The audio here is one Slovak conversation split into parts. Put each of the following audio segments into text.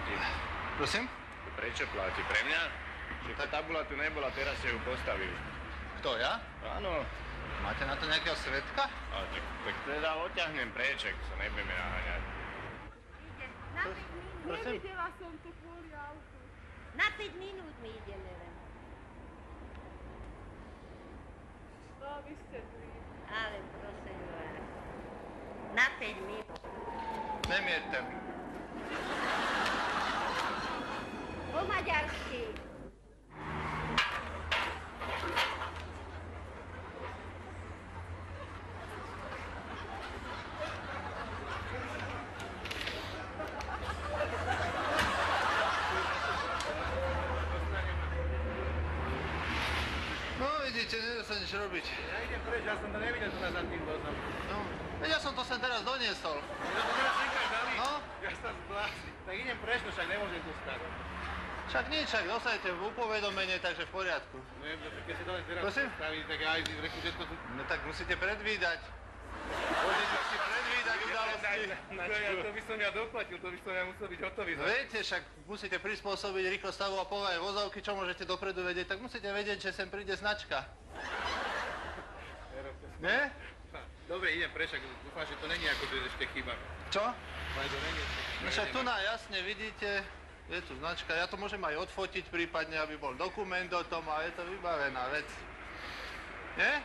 platí? Prosím? Prečo platí? Pre mňa? Že tá tabula tu nebola, teraz ste ju postavili. Kto, ja? Áno. Máte na to nejakého svedka? Tak teda odťahnem preček, sa nebudeme naháňať. Na 5 minút. Nevidela som to kvôli autu. Na 5 minút my ideme len. No, vysvetlí. Ale prosím vás. Na 5 minút. Nemierte. Po maďarsky. No, vidíte, nedá sa nič robiť. Ja idem preč, ja som to nevidel tu za tým vozom. No, veď ja som to sem teraz doniesol. Ja to teraz nikaj dali. No? Ja sa zblázni. Tak idem preč, no však nemôžem tu stať. Však nič, však dostanete v upovedomenie, takže v poriadku. No je, keď si to len teraz Prosím? postaví, tak ja aj reku, že to tu... No tak musíte predvídať. Musíte si predvídať udalosti. To by som ja doplatil, to by som ja musel byť hotový. No viete, však musíte prispôsobiť rýchlosť stavu a povahe vozovky, čo môžete dopredu vedieť, tak musíte vedieť, že sem príde značka. Nie? Dobre, idem preč, dúfam, že to není ako, že ešte chyba. Čo? Ale to není ešte chyba. No však tu na jasne vidíte, je tu značka, ja to môžem aj odfotiť prípadne, aby bol dokument o tom a je to vybavená vec. Nie?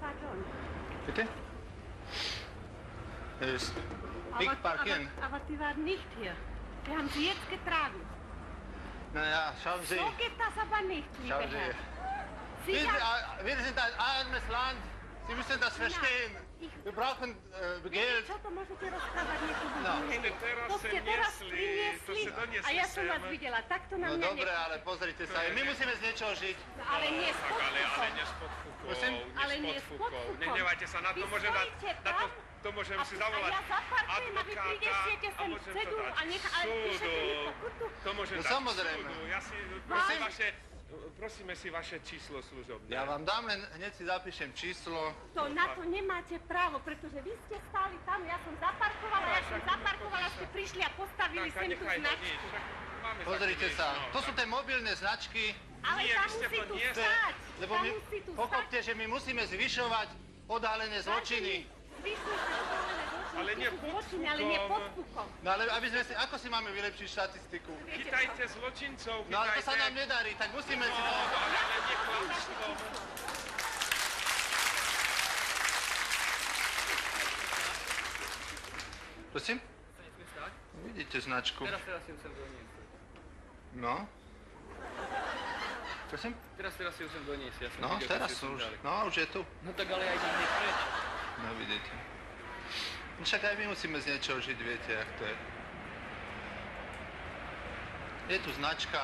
Pardon. Bitte? Big Parken. Aber die waren nicht hier. Wir haben sie jetzt getragen. Na ja, schauen Sie. So geht das aber nicht, liebe Schauen Sie. Herr. Sie Wir sind ein armes Land. Sie müssen das verstehen. Wir brauchen Geld. Čo to môžete rozprávať niekomu No. druhému? To ste teraz priniesli a ja som vás videla. Takto na No mňa dobre, ale pozrite sa, my musíme z niečoho žiť. Ale nie s Ale podpukom. nie s podfúkou. Prosím? Ale nie s podpukom. Nehnevajte sa, na to Vy môžem dať... stojíte Na tam to môžem si zavolať a ja zaparkujem a vy prinesiete sem cedulu a píšete mi pokutu. To môžem No dať samozrejme. súdu. Ja si... Prosíme si vaše číslo služobné. Ja vám dám, len hneď si zapíšem číslo. To na to nemáte právo, pretože vy ste stáli tam, ja som zaparkovala, ste prišli a postavili sem tú značku. Pozrite sa, to sú tie mobilné značky. Ale Nie, tam vy ste musí to tu nie- stáť. Lebo Tam my, musí tu pochopte, že my musíme zvyšovať odhalené zločiny. Zvyšujte odhalené zločiny, Ale nie sú zločiny, ale nie podpukom. podpukom. No ale aby sme si, ako si máme vylepšiť štatistiku? Chytajte zločincov, chytajte... No ale to sa nám nedarí, tak musíme si to... Ale nie klamstvom. Prosím? Vidíte značku. Teraz si ju sem doniesť. No. Prosím? Teraz si ju sem doniesť. Ja som No, videl, teraz že si ju sú sem už. dali. No, už je tu. No tak ale ja idem hneď preč. No, vidíte. No, však aj my musíme z niečoho žiť, viete, jak to je. Je tu značka.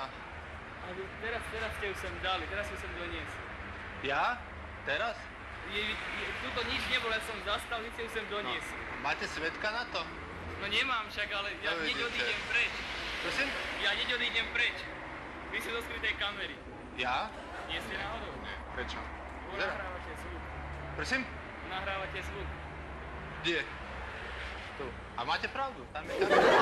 Ale teraz ste ju sem dali, teraz si ju sem doniesť. Ja? Teraz? Tuto nič nebolo, ja som zastal, vy ste ju sem doniesť. Máte svedka na to? No nemám však, ale ja No, hneď vidíte. odídem preč. Prosím? Ja hneď odídem preč. Vy ste do skrytej kamery. Ja? Nie ste náhodou? Prečo? Nahrávate zvuk. Prosím? Nahrávate zvuk. Kde? Tu. A máte pravdu, tam je kamera.